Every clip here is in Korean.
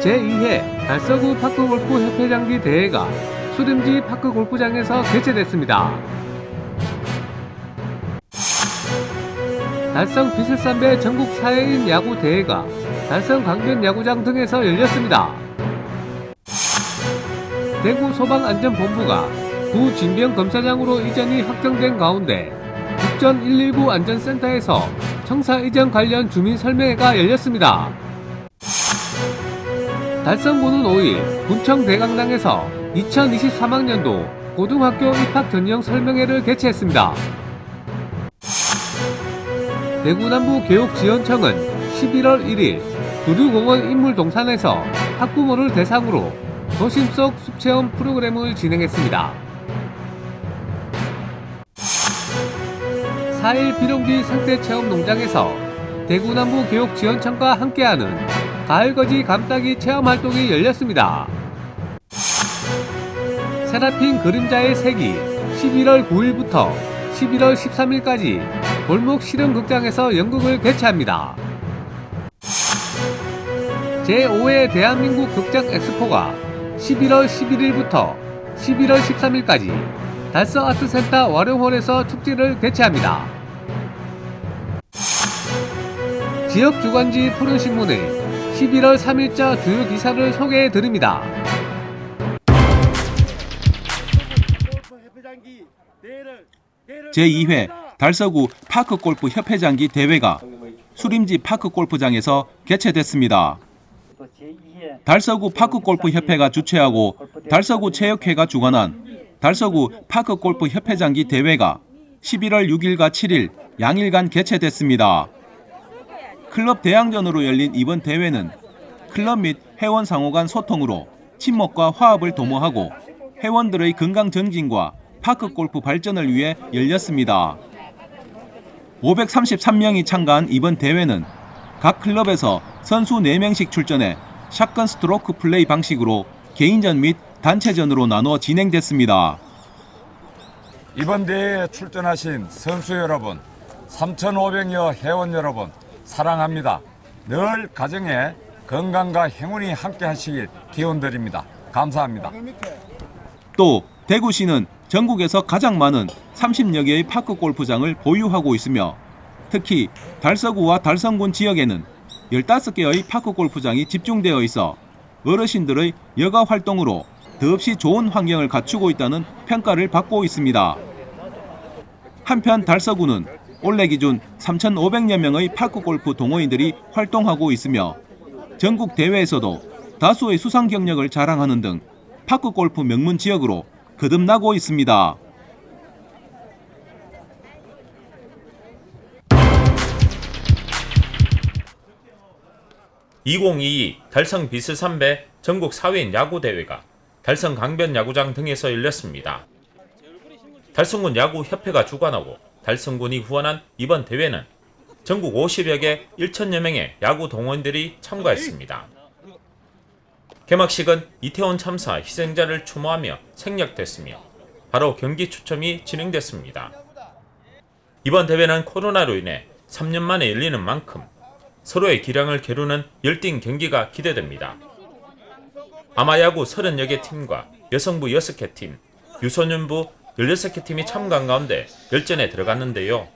제2회 달서구 파크골프 협회장기 대회가 수림지 파크골프장에서 개최됐습니다. 달성 비슬삼배 전국 4회인 야구 대회가 달성 강변 야구장 등에서 열렸습니다. 대구 소방안전본부가 구 징병검사장으로 이전이 확정된 가운데 국전 119 안전센터에서 청사 이전 관련 주민 설명회가 열렸습니다. 달성군은 5일 군청 대강당에서 2023학년도 고등학교 입학 전형 설명회를 개최했습니다. 대구남부교육지원청은 11월 1일 두류공원 인물동산에서 학부모를 대상으로 도심 속 숲체험 프로그램을 진행했습니다. 4일 비룡지 생태체험농장에서 대구남부교육지원청과 함께하는 가을거지 감따기 체험활동이 열렸습니다. 세라핀 그림자의 색이 11월 9일부터 11월 13일까지 골목 실험극장에서 연극을 개최합니다. 제5회 대한민국 극장 엑스포가 11월 11일부터 11월 13일까지 달서아트센터 와룡홀에서 축제를 개최합니다. 지역주간지 푸른신문의 11월 3일자 주요 기사를 소개해드립니다. 제2회 달서구 파크골프 협회장기 대회가 수림지 파크골프장에서 개최됐습니다. 달서구 파크골프협회가 주최하고 달서구 체육회가 주관한 달서구 파크골프 협회장기 대회가 11월 6일과 7일 양일간 개최됐습니다. 클럽 대항전으로 열린 이번 대회는 클럽 및 회원 상호 간 소통으로 친목과 화합을 도모하고 회원들의 건강 증진과 파크골프 발전을 위해 열렸습니다. 533명이 참가한 이번 대회는 각 클럽에서 선수 4명씩 출전해 샷건 스트로크 플레이 방식으로 개인전 및 단체전으로 나눠 진행됐습니다. 이번 대회에 출전하신 선수 여러분, 3,500여 회원 여러분 사랑합니다. 늘 가정에 건강과 행운이 함께 하시길 기원드립니다. 감사합니다. 또 대구시는 전국에서 가장 많은 30여 개의 파크골프장을 보유하고 있으며 특히 달서구와 달성군 지역에는 15개의 파크골프장이 집중되어 있어 어르신들의 여가 활동으로 더없이 좋은 환경을 갖추고 있다는 평가를 받고 있습니다. 한편 달서구는 올해 기준 3,500여 명의 파크골프 동호인들이 활동하고 있으며 전국 대회에서도 다수의 수상 경력을 자랑하는 등 파크골프 명문 지역으로 거듭나고 있습니다. (2022) 달성 비슬3배 전국 4회인 야구대회가 달성 강변 야구장 등에서 열렸습니다. 달성군 야구협회가 주관하고 달성군이 후원한 이번 대회는 전국 50여 개 1,000여 명의 야구 동호인들이 참가했습니다. 개막식은 이태원 참사 희생자를 추모하며 생략됐으며 바로 경기 추첨이 진행됐습니다. 이번 대회는 코로나로 인해 3년 만에 열리는 만큼 서로의 기량을 겨루는 열띤 경기가 기대됩니다. 아마야구 30여 개 팀과 여성부 6개 팀, 유소년부 16개 팀이 참가한 가운데 열전에 들어갔는데요.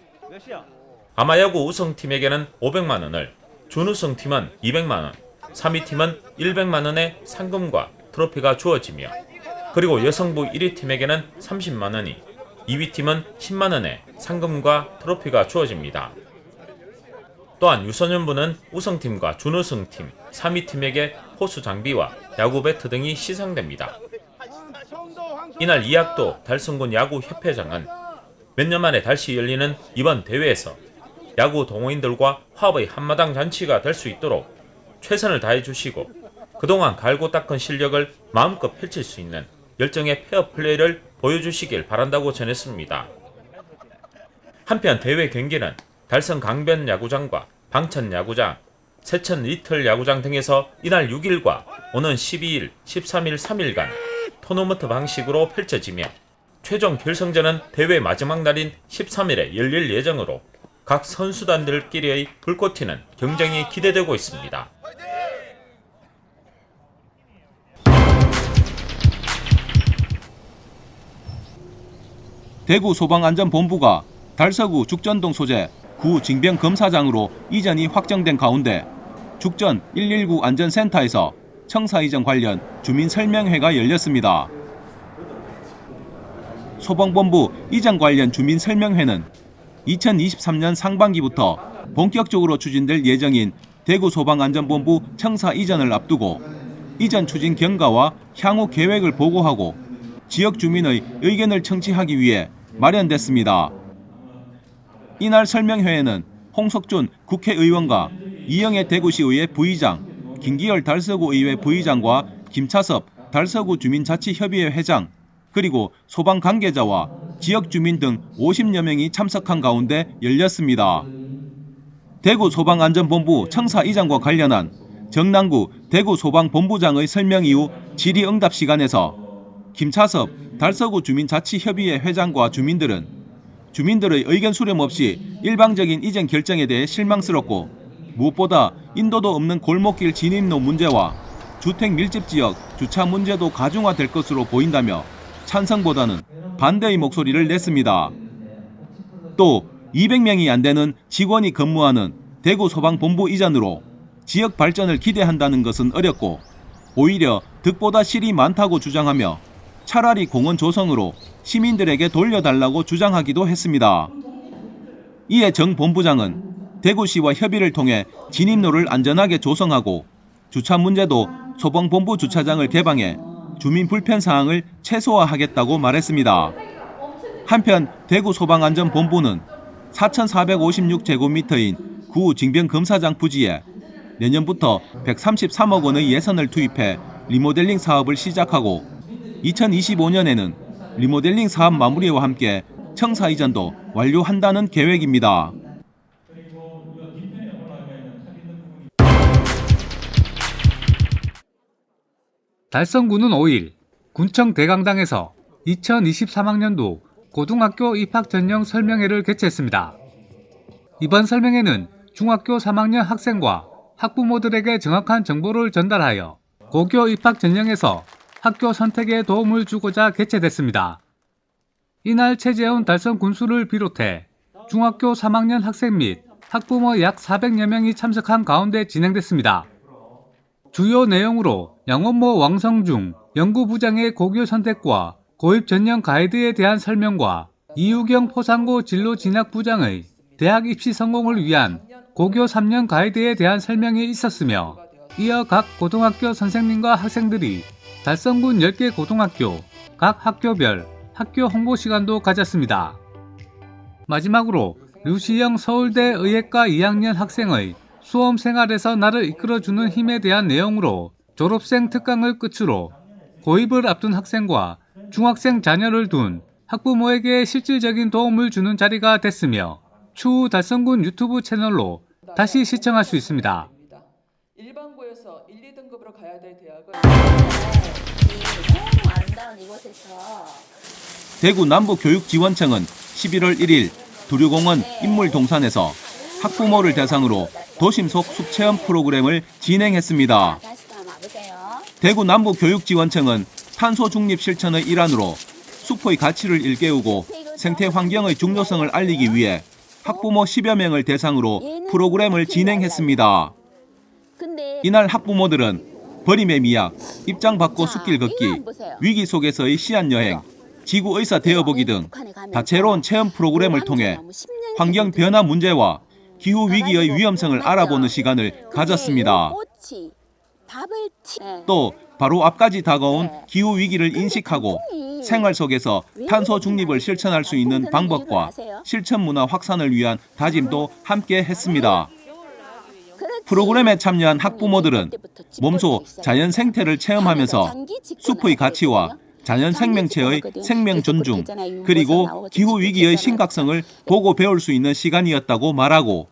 아마야구 우승팀에게는 500만 원을, 준우승팀은 200만 원, 3위 팀은 100만 원의 상금과 트로피가 주어지며 그리고 여성부 1위 팀에게는 30만 원이, 2위 팀은 10만 원의 상금과 트로피가 주어집니다. 또한 유소년부는 우승팀과 준우승팀, 3위 팀에게 호수 장비와 야구 배트 등이 시상됩니다. 이날 이학도 달성군 야구협회장은 몇 년 만에 다시 열리는 이번 대회에서 야구 동호인들과 화합의 한마당 잔치가 될 수 있도록 최선을 다해주시고 그동안 갈고 닦은 실력을 마음껏 펼칠 수 있는 열정의 페어플레이를 보여주시길 바란다고 전했습니다. 한편 대회 경기는 달성 강변 야구장과 방천 야구장, 세천 리틀 야구장 등에서 이날 6일과 오는 12일, 13일 3일간 토너먼트 방식으로 펼쳐지며 최종 결승전은 대회 마지막 날인 13일에 열릴 예정으로 각 선수단들끼리의 불꽃 튀는 경쟁이 기대되고 있습니다. 대구 소방안전본부가 달서구 죽전동 소재 구 징병검사장으로 이전이 확정된 가운데 죽전 119 안전센터에서 청사 이전 관련 주민 설명회가 열렸습니다. 소방본부 이전 관련 주민 설명회는 2023년 상반기부터 본격적으로 추진될 예정인 대구 소방안전본부 청사 이전을 앞두고 이전 추진 경과와 향후 계획을 보고하고 지역 주민의 의견을 청취하기 위해 마련됐습니다. 이날 설명회에는 홍석준 국회의원과 이영애 대구시의회 부의장, 김기열 달서구 의회 부의장과 김차섭 달서구 주민자치협의회 회장, 그리고 소방 관계자와 지역 주민 등 50여 명이 참석한 가운데 열렸습니다. 대구 소방안전본부 청사 이전과 관련한 정남구 대구 소방본부장의 설명 이후 질의응답 시간에서 김차섭 달서구 주민자치협의회 회장과 주민들은 주민들의 의견 수렴 없이 일방적인 이전 결정에 대해 실망스럽고 무엇보다 인도도 없는 골목길 진입로 문제와 주택 밀집 지역 주차 문제도 가중화될 것으로 보인다며 찬성보다는 반대의 목소리를 냈습니다. 또 200명이 안 되는 직원이 근무하는 대구 소방본부 이전으로 지역 발전을 기대한다는 것은 어렵고 오히려 득보다 실이 많다고 주장하며 차라리 공원 조성으로 시민들에게 돌려달라고 주장하기도 했습니다. 이에 정 본부장은 대구시와 협의를 통해 진입로를 안전하게 조성하고 주차 문제도 소방본부 주차장을 개방해 주민 불편 사항을 최소화하겠다고 말했습니다. 한편 대구 소방안전본부는 4,456제곱미터인 구 징병검사장 부지에 내년부터 133억 원의 예산을 투입해 리모델링 사업을 시작하고 2025년에는 리모델링 사업 마무리와 함께 청사 이전도 완료한다는 계획입니다. 달성군은 5일 군청 대강당에서 2023학년도 고등학교 입학 전형 설명회를 개최했습니다. 이번 설명회는 중학교 3학년 학생과 학부모들에게 정확한 정보를 전달하여 고교 입학 전형에서 학교 선택에 도움을 주고자 개최됐습니다. 이날 최재훈 달성 군수를 비롯해 중학교 3학년 학생 및 학부모 약 400여 명이 참석한 가운데 진행됐습니다. 주요 내용으로 양원모 왕성중 연구부장의 고교 선택과 고입 전형 가이드에 대한 설명과 이유경 포상고 진로진학부장의 대학 입시 성공을 위한 고교 3년 가이드에 대한 설명이 있었으며 이어 각 고등학교 선생님과 학생들이 달성군 10개 고등학교, 각 학교별 학교 홍보 시간도 가졌습니다. 마지막으로 류시영 서울대 의예과 2학년 학생의 수험 생활에서 나를 이끌어주는 힘에 대한 내용으로 졸업생 특강을 끝으로 고입을 앞둔 학생과 중학생 자녀를 둔 학부모에게 실질적인 도움을 주는 자리가 됐으며 추후 달성군 유튜브 채널로 다시 시청할 수 있습니다. 일반고에서 1, 2등급으로 가야 될 대학을 너무 아름다운 이곳에서 대구 남부교육지원청은 11월 1일 두류공원 인물동산에서 학부모를 대상으로 도심 속 숲체험 프로그램을 진행했습니다. 다시 한번 와보세요. 대구 남부교육지원청은 탄소 중립 실천의 일환으로 숲의 가치를 일깨우고 생태 환경의 중요성을 알리기 위해 학부모 10여 명을 대상으로 프로그램을 진행했습니다. 이날 학부모들은 버림의 미학, 입장 바꿔 숲길 걷기, 위기 속에서의 시안여행, 지구의사 되어보기 등 다채로운 체험 프로그램을 통해 환경 변화 문제와 기후 위기의 위험성을 알아보는 시간을 가졌습니다. 또 바로 앞까지 다가온 기후 위기를 인식하고 생활 속에서 탄소 중립을 실천할 수 있는 방법과 실천 문화 확산을 위한 다짐도 함께 했습니다. 프로그램에 참여한 학부모들은 몸소 자연 생태를 체험하면서 숲의 가치와 자연 생명체의 생명 존중, 그리고 기후 위기의 심각성을 보고 배울 수 있는 시간이었다고 말하고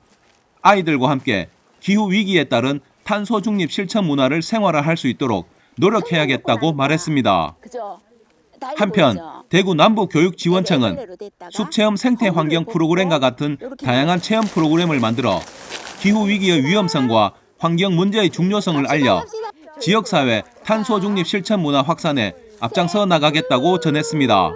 아이들과 함께 기후 위기에 따른 탄소 중립 실천 문화를 생활화할 수 있도록 노력해야겠다고 말했습니다. 한편 대구 남부교육지원청은 숲체험 생태환경 프로그램과 같은 다양한 체험 프로그램을 만들어 기후 위기의 위험성과 환경 문제의 중요성을 알려 지역사회 탄소 중립 실천 문화 확산에 앞장서 나가겠다고 전했습니다.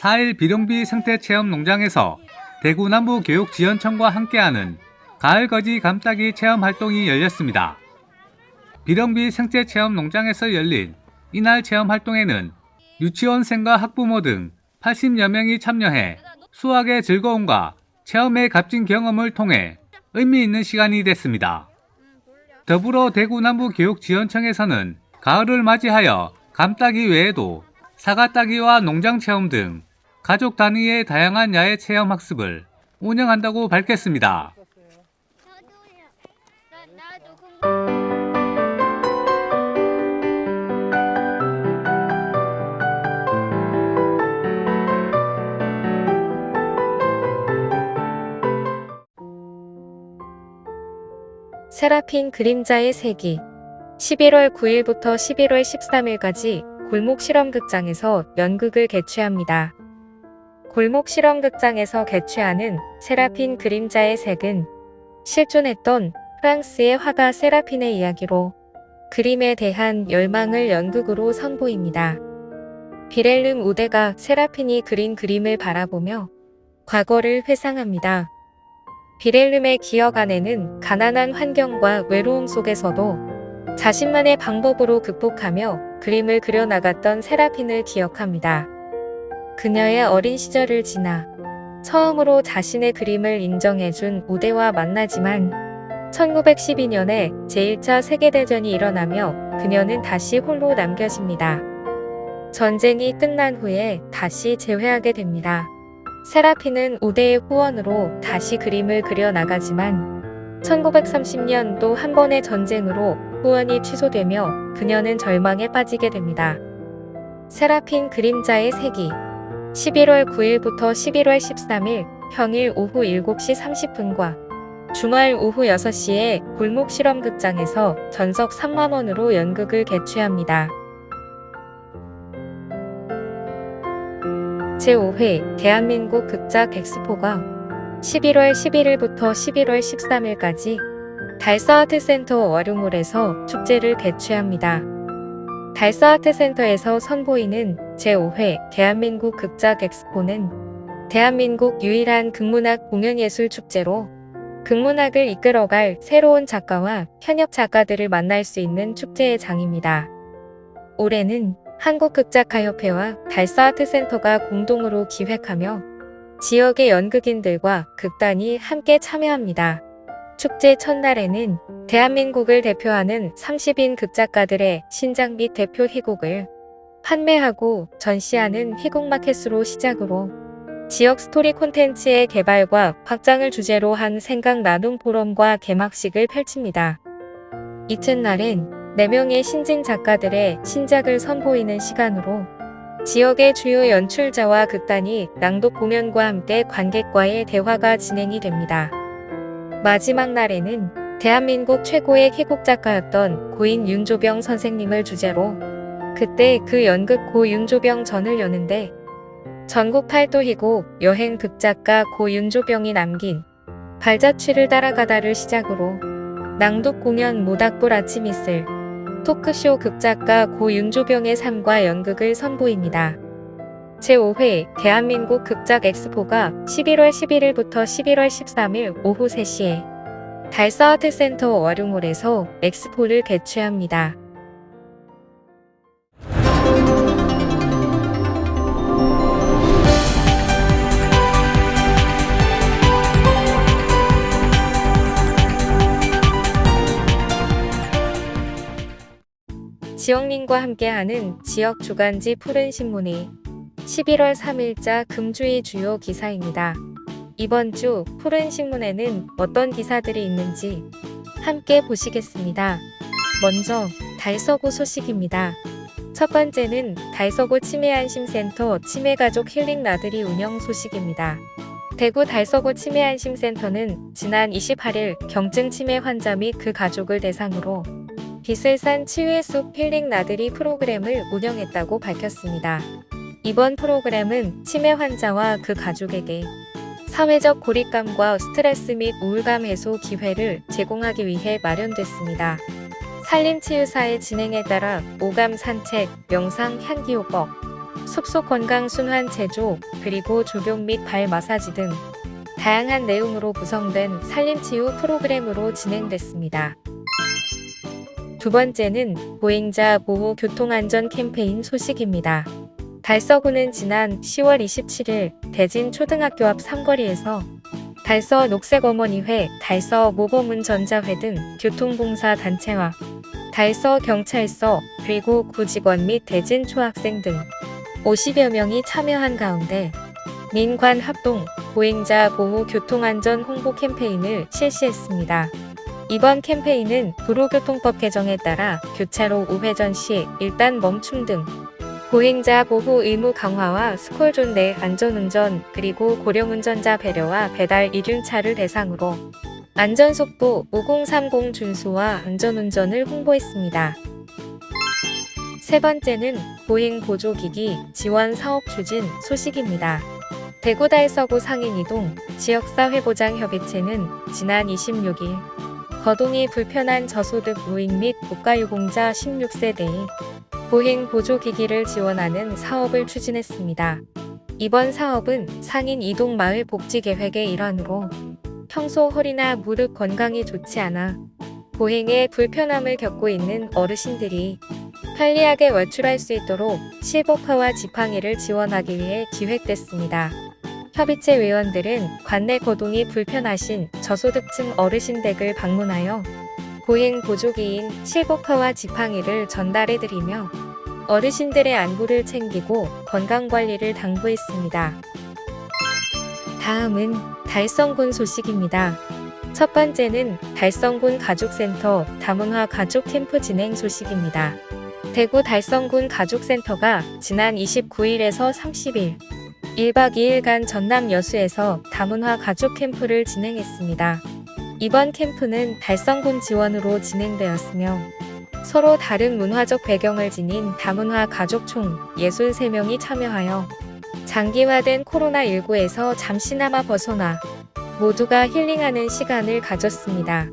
4일 비룡비 생태체험 농장에서 대구 남부교육지원청과 함께하는 가을거지 감따기 체험 활동이 열렸습니다. 비룡비 생태체험 농장에서 열린 이날 체험 활동에는 유치원생과 학부모 등 80여 명이 참여해 수학의 즐거움과 체험의 값진 경험을 통해 의미 있는 시간이 됐습니다. 더불어 대구 남부교육지원청에서는 가을을 맞이하여 감따기 외에도 사과 따기와 농장 체험 등 가족 단위의 다양한 야외 체험 학습을 운영한다고 밝혔습니다. 세라핀 그림자의 세기 11월 9일부터 11월 13일까지 골목실험극장에서 연극을 개최합니다. 골목실험극장에서 개최하는 세라핀 그림자의 색은 실존했던 프랑스의 화가 세라핀의 이야기로 그림에 대한 열망을 연극으로 선보입니다. 비렐름 우데가 세라핀이 그린 그림을 바라보며 과거를 회상합니다. 비렐름의 기억 안에는 가난한 환경과 외로움 속에서도 자신만의 방법으로 극복하며 그림을 그려나갔던 세라핀을 기억합니다. 그녀의 어린 시절을 지나 처음으로 자신의 그림을 인정해준 우데와 만나지만 1912년에 제1차 세계대전이 일어나며 그녀는 다시 홀로 남겨집니다. 전쟁이 끝난 후에 다시 재회하게 됩니다. 세라핀은 우데의 후원으로 다시 그림을 그려나가지만 1930년 또 한 번의 전쟁으로 후원이 취소되며 그녀는 절망에 빠지게 됩니다. 세라핀 그림자의 세기 11월 9일부터 11월 13일 평일 오후 7시 30분과 주말 오후 6시에 골목실험극장에서 전석 3만원으로 연극을 개최합니다. 제5회 대한민국 극작 엑스포가 11월 11일부터 11월 13일까지 달서아트센터 월요몰에서 축제를 개최합니다. 달서아트센터에서 선보이는 제5회 대한민국 극작 엑스포는 대한민국 유일한 극문학 공연예술 축제로 극문학을 이끌어갈 새로운 작가와 현역 작가들을 만날 수 있는 축제의 장입니다. 올해는 한국극작가협회와 달서아트센터가 공동으로 기획하며 지역의 연극인들과 극단이 함께 참여합니다. 축제 첫날에는 대한민국을 대표하는 30인 극작가들의 신작 및 대표 희곡을 판매하고 전시하는 희곡마켓으로 시작으로 지역 스토리 콘텐츠의 개발과 확장을 주제로 한 생각 나눔 포럼과 개막식을 펼칩니다. 이튿날엔 4명의 신진 작가들의 신작을 선보이는 시간으로 지역의 주요 연출자와 극단이 낭독 공연과 함께 관객과의 대화가 진행이 됩니다. 마지막 날에는 대한민국 최고의 희곡 작가였던 고인 윤조병 선생님을 주제로 그때 그 연극 고 윤조병 전을 여는데 전국 팔도 희곡 여행 극작가 고 윤조병이 남긴 발자취를 따라가다를 시작으로 낭독 공연 모닥불 아침 이슬 토크쇼 극작가 고 윤조병의 삶과 연극을 선보입니다. 제5회 대한민국 극작 엑스포가 11월 11일부터 11월 13일 오후 3시에 달서아트센터 월요몰에서 엑스포를 개최합니다. 지역민과 함께하는 지역 주간지 푸른신문이 11월 3일자 금주의 주요 기사입니다. 이번 주 푸른신문에는 어떤 기사들이 있는지 함께 보시겠습니다. 먼저 달서구 소식입니다. 첫 번째는 달서구 치매안심센터 치매가족 힐링 나들이 운영 소식입니다. 대구 달서구 치매안심센터는 지난 28일 경증 치매 환자 및 그 가족을 대상으로 비슬산 치유의 숲 힐링 나들이 프로그램을 운영했다고 밝혔습니다. 이번 프로그램은 치매 환자와 그 가족에게 사회적 고립감과 스트레스 및 우울감 해소 기회를 제공하기 위해 마련됐습니다. 산림치유사의 진행에 따라 오감 산책, 명상, 향기요법, 숲속 건강 순환 제조, 그리고 조경 및 발 마사지 등 다양한 내용으로 구성된 산림치유 프로그램으로 진행됐습니다. 두 번째는 보행자 보호 교통안전 캠페인 소식입니다. 달서구는 지난 10월 27일 대진 초등학교 앞 삼거리에서 달서 녹색어머니회, 달서 모범운전자회 등 교통봉사 단체와 달서 경찰서, 그리고 구직원 및 대진 초학생 등 50여 명이 참여한 가운데 민관 합동 보행자 보호 교통안전 홍보 캠페인을 실시했습니다. 이번 캠페인은 도로교통법 개정에 따라 교차로 우회전 시 일단 멈춤 등 보행자 보호 의무 강화와 스콜존 내 안전운전, 그리고 고령운전자 배려와 배달 이륜차를 대상으로 안전속도 5030 준수와 안전운전을 홍보했습니다. 세 번째는 보행보조기기 지원 사업 추진 소식입니다. 대구 달서구 상인2동 지역사회보장협의체는 지난 26일 거동이 불편한 저소득 노인 및 국가유공자 16세대의 보행보조기기를 지원하는 사업을 추진했습니다. 이번 사업은 상인2동 마을복지계획의 일환으로 평소 허리나 무릎 건강이 좋지 않아 보행에 불편함을 겪고 있는 어르신들이 편리하게 외출할 수 있도록 실버카와 지팡이를 지원하기 위해 기획됐습니다. 협의체 회원들은 관내 거동이 불편하신 저소득층 어르신 댁을 방문하여 보행 보조기인 실버카와 지팡이를 전달해드리며 어르신들의 안부를 챙기고 건강관리를 당부했습니다. 다음은 달성군 소식입니다. 첫 번째는 달성군 가족센터 다문화 가족 캠프 진행 소식입니다. 대구 달성군 가족센터가 지난 29일에서 30일 1박 2일간 전남 여수에서 다문화 가족 캠프를 진행했습니다. 이번 캠프는 달성군 지원으로 진행되었으며 서로 다른 문화적 배경을 지닌 다문화 가족 총 63명이 참여하여 장기화된 코로나19에서 잠시나마 벗어나 모두가 힐링하는 시간을 가졌습니다.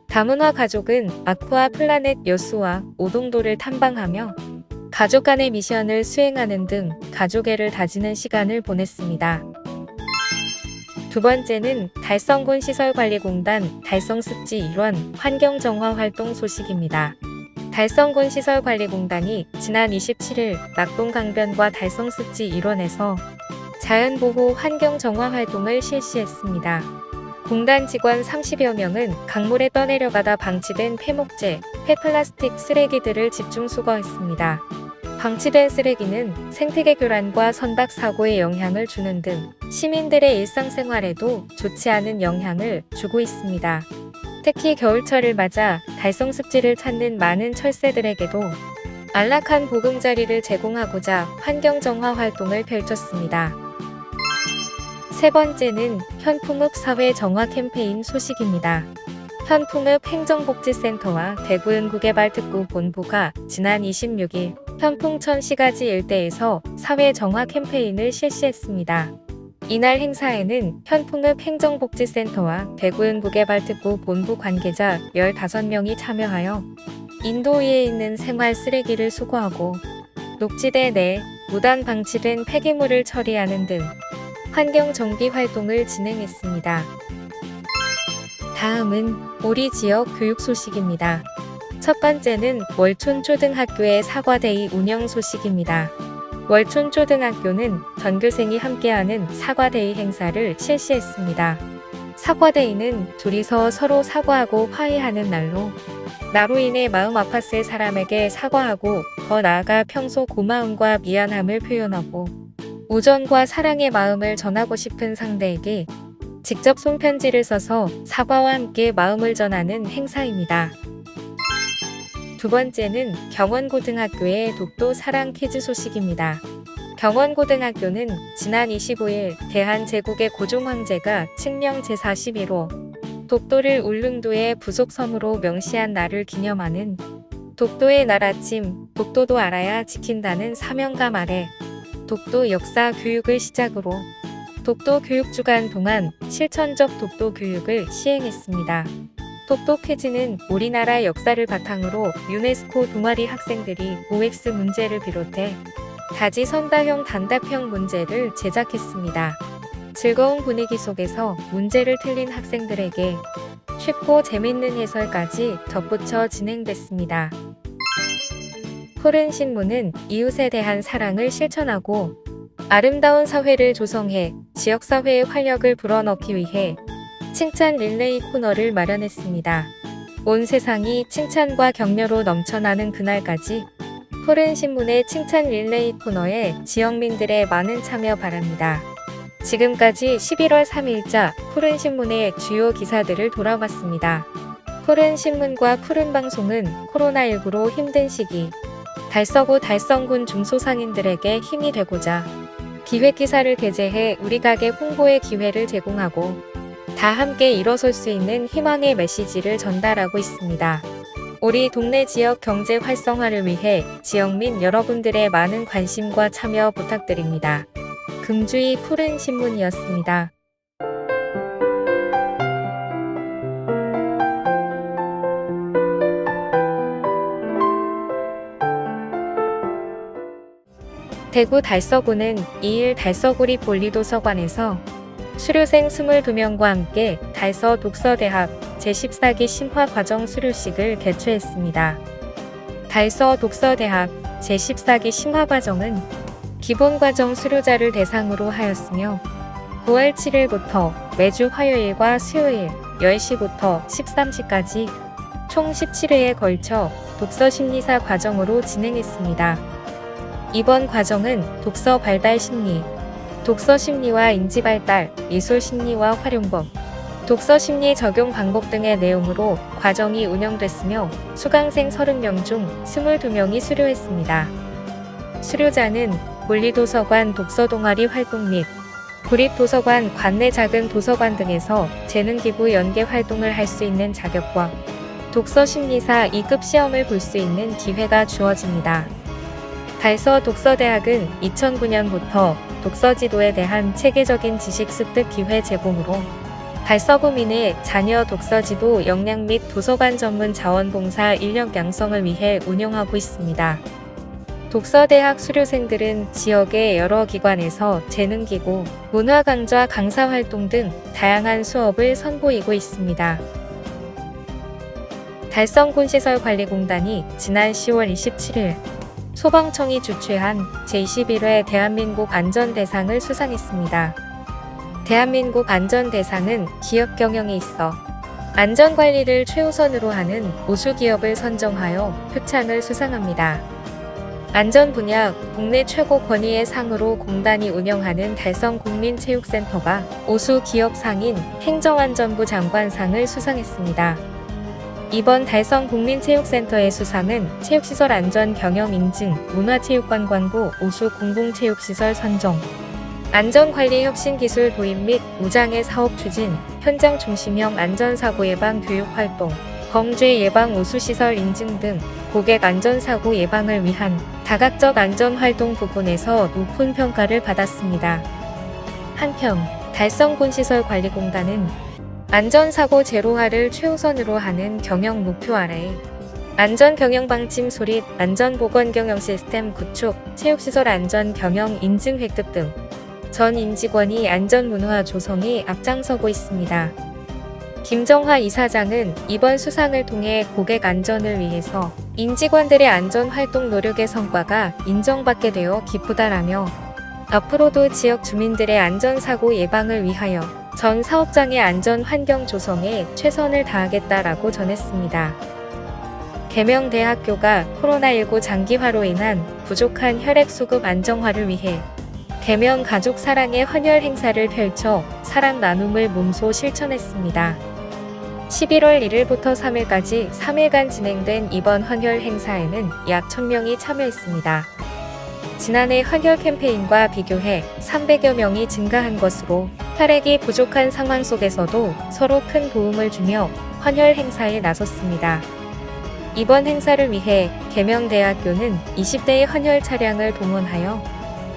다문화 가족은 아쿠아 플라넷 여수와 오동도를 탐방하며 가족 간의 미션을 수행하는 등 가족애를 다지는 시간을 보냈습니다. 두 번째는 달성군 시설관리공단 달성습지 일원 환경정화 활동 소식입니다. 달성군 시설관리공단이 지난 27일 낙동강변과 달성습지 일원에서 자연보호 환경정화 활동을 실시했습니다. 공단 직원 30여 명은 강물에 떠내려가다 방치된 폐목재, 폐플라스틱 쓰레기들을 집중 수거했습니다. 방치된 쓰레기는 생태계 교란과 선박 사고에 영향을 주는 등 시민들의 일상생활에도 좋지 않은 영향을 주고 있습니다. 특히 겨울철을 맞아 달성습지를 찾는 많은 철새들에게도 안락한 보금자리를 제공하고자 환경정화 활동을 펼쳤습니다. 세 번째는 현풍읍 사회정화 캠페인 소식입니다. 현풍읍 행정복지센터와 대구연구개발특구 본부가 지난 26일 현풍천 시가지 일대에서 사회정화 캠페인을 실시했습니다. 이날 행사에는 현풍읍 행정복지센터와 대구연구개발특구 본부 관계자 15명이 참여하여 인도 위에 있는 생활 쓰레기를 수거하고 녹지대 내 무단 방치된 폐기물을 처리하는 등 환경 정비 활동을 진행했습니다. 다음은 우리 지역 교육 소식입니다. 첫 번째는 월촌초등학교의 사과데이 운영 소식입니다. 월촌초등학교는 전교생이 함께하는 사과데이 행사를 실시했습니다. 사과데이는 둘이서 서로 사과하고 화해하는 날로 나로 인해 마음 아팠을 사람에게 사과하고 더 나아가 평소 고마움과 미안함을 표현하고 우정과 사랑의 마음을 전하고 싶은 상대에게 직접 손편지를 써서 사과와 함께 마음을 전하는 행사입니다. 두 번째는 경원고등학교의 독도 사랑 퀴즈 소식입니다. 경원고등학교는 지난 25일 대한제국의 고종 황제가 칙령 제41호 독도를 울릉도의 부속섬으로 명시한 날을 기념하는 독도의 날 아침, 독도도 알아야 지킨다는 사명감 아래 독도 역사 교육을 시작으로 독도 교육주간 동안 실천적 독도 교육을 시행했습니다. 독도 퀴즈는 우리나라 역사를 바탕으로 유네스코 동아리 학생들이 OX 문제를 비롯해 다지선다형 단답형 문제를 제작했습니다. 즐거운 분위기 속에서 문제를 틀린 학생들에게 쉽고 재밌는 해설까지 덧붙여 진행됐습니다. 푸른 신문은 이웃에 대한 사랑을 실천하고 아름다운 사회를 조성해 지역사회의 활력을 불어넣기 위해 칭찬 릴레이 코너를 마련했습니다. 온 세상이 칭찬과 격려로 넘쳐나는 그날까지 푸른 신문의 칭찬 릴레이 코너에 지역민들의 많은 참여 바랍니다. 지금까지 11월 3일자 푸른 신문의 주요 기사들을 돌아봤습니다. 푸른 신문과 푸른 방송은 코로나19로 힘든 시기 달서구 달성군 중소상인들에게 힘이 되고자 기획 기사를 게재해 우리 가게 홍보의 기회를 제공하고 다 함께 일어설 수 있는 희망의 메시지를 전달하고 있습니다. 우리 동네 지역 경제 활성화를 위해 지역민 여러분들의 많은 관심과 참여 부탁드립니다. 금주의 푸른 신문이었습니다. 대구 달서구는 2일 달서구리 볼리도서관에서 수료생 22명과 함께 달서 독서대학 제14기 심화과정 수료식을 개최했습니다. 달서 독서대학 제14기 심화과정은 기본과정 수료자를 대상으로 하였으며 9월 7일부터 매주 화요일과 수요일 10시부터 13시까지 총 17회에 걸쳐 독서심리사 과정으로 진행했습니다. 이번 과정은 독서 발달 심리, 독서 심리와 인지 발달, 미술 심리와 활용법, 독서 심리 적용 방법 등의 내용으로 과정이 운영됐으며 수강생 30명 중 22명이 수료했습니다. 수료자는 볼리도서관 독서동아리 활동 및 구립도서관 관내 작은 도서관 등에서 재능기부 연계 활동을 할 수 있는 자격과 독서심리사 2급 시험을 볼 수 있는 기회가 주어집니다. 달서 독서대학은 2009년부터 독서지도에 대한 체계적인 지식 습득 기회 제공으로 달서구민의 자녀 독서지도 역량 및 도서관 전문 자원봉사 인력 양성을 위해 운영하고 있습니다. 독서대학 수료생들은 지역의 여러 기관에서 재능기구, 문화강좌 강사활동 등 다양한 수업을 선보이고 있습니다. 달성군시설관리공단이 지난 10월 27일 소방청이 주최한 제21회 대한민국 안전대상을 수상했습니다. 대한민국 안전대상은 기업 경영에 있어 안전관리를 최우선으로 하는 우수기업을 선정하여 표창을 수상합니다. 안전 분야 국내 최고 권위의 상으로 공단이 운영하는 달성국민체육센터가 우수기업 상인 행정안전부 장관상을 수상했습니다. 이번 달성국민체육센터의 수상은 체육시설 안전 경영 인증, 문화체육관광부 우수 공공체육시설 선정, 안전관리 혁신기술 도입 및 무장애 사업 추진, 현장 중심형 안전사고 예방 교육 활동, 범죄 예방 우수시설 인증 등 고객 안전사고 예방을 위한 다각적 안전활동 부분에서 높은 평가를 받았습니다. 한편 달성군시설관리공단은 안전사고 제로화를 최우선으로 하는 경영 목표 아래 안전경영방침 수립, 안전보건경영 시스템 구축, 체육시설 안전경영 인증 획득 등 전 임직원이 안전문화 조성에 앞장서고 있습니다. 김정화 이사장은 이번 수상을 통해 고객 안전을 위해서 임직원들의 안전활동 노력의 성과가 인정받게 되어 기쁘다라며 앞으로도 지역 주민들의 안전사고 예방을 위하여 전 사업장의 안전 환경 조성에 최선을 다하겠다라고 전했습니다. 계명대학교가 코로나19 장기화로 인한 부족한 혈액 수급 안정화를 위해 계명 가족 사랑의 헌혈 행사를 펼쳐 사랑 나눔을 몸소 실천했습니다. 11월 1일부터 3일까지 3일간 진행된 이번 헌혈 행사에는 약 1000명이 참여했습니다. 지난해 헌혈 캠페인과 비교해 300여 명이 증가한 것으로 혈액이 부족한 상황 속에서도 서로 큰 도움을 주며 헌혈 행사에 나섰습니다. 이번 행사를 위해 계명대학교는 20대의 헌혈 차량을 동원하여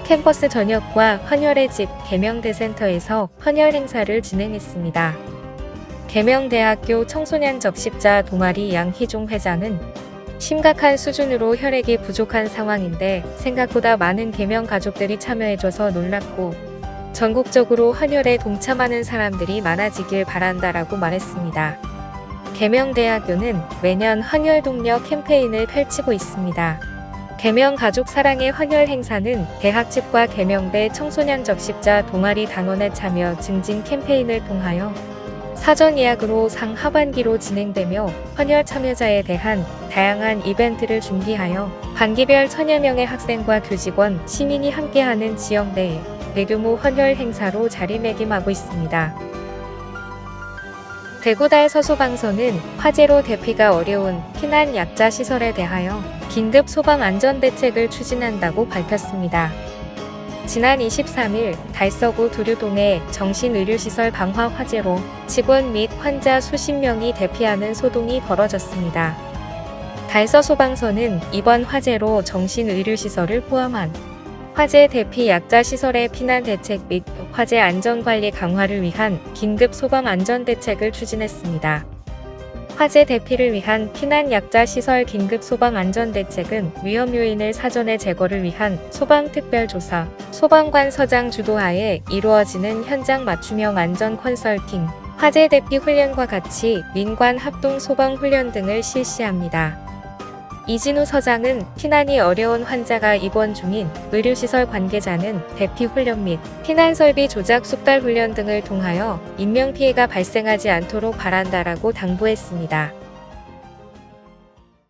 캠퍼스 전역과 헌혈의 집 계명대센터에서 헌혈 행사를 진행했습니다. 계명대학교 청소년 적십자 동아리 양희종 회장은 심각한 수준으로 혈액이 부족한 상황인데 생각보다 많은 계명 가족들이 참여해줘서 놀랍고 전국적으로 헌혈에 동참하는 사람들이 많아지길 바란다라고 말했습니다. 계명대학교는 매년 헌혈 동력 캠페인을 펼치고 있습니다. 계명 가족 사랑의 헌혈 행사는 대학집과 계명대 청소년 적십자 동아리 당원의 참여 증진 캠페인을 통하여 사전 예약으로 상하반기로 진행되며 헌혈 참여자에 대한 다양한 이벤트를 준비하여 반기별 1000여 명의 학생과 교직원, 시민이 함께하는 지역내에 대규모 헌혈 행사로 자리매김하고 있습니다. 대구달 서소방서는 화재로 대피가 어려운 피난 약자 시설에 대하여 긴급 소방 안전대책을 추진한다고 밝혔습니다. 지난 23일 달서구 두류동의 정신의료시설 방화 화재로 직원 및 환자 수십 명이 대피하는 소동이 벌어졌습니다. 달서소방서는 이번 화재로 정신의료시설을 포함한 화재 대피 약자 시설의 피난 대책 및 화재 안전관리 강화를 위한 긴급 소방 안전대책을 추진했습니다. 화재 대피를 위한 피난 약자 시설 긴급 소방 안전대책은 위험 요인을 사전에 제거를 위한 소방특별조사, 소방관 서장 주도하에 이루어지는 현장 맞춤형 안전 컨설팅, 화재 대피 훈련과 같이 민관 합동 소방 훈련 등을 실시합니다. 이진우 서장은 피난이 어려운 환자가 입원 중인 의료시설 관계자는 대피 훈련 및 피난 설비 조작 숙달 훈련 등을 통하여 인명피해가 발생하지 않도록 바란다라고 당부했습니다.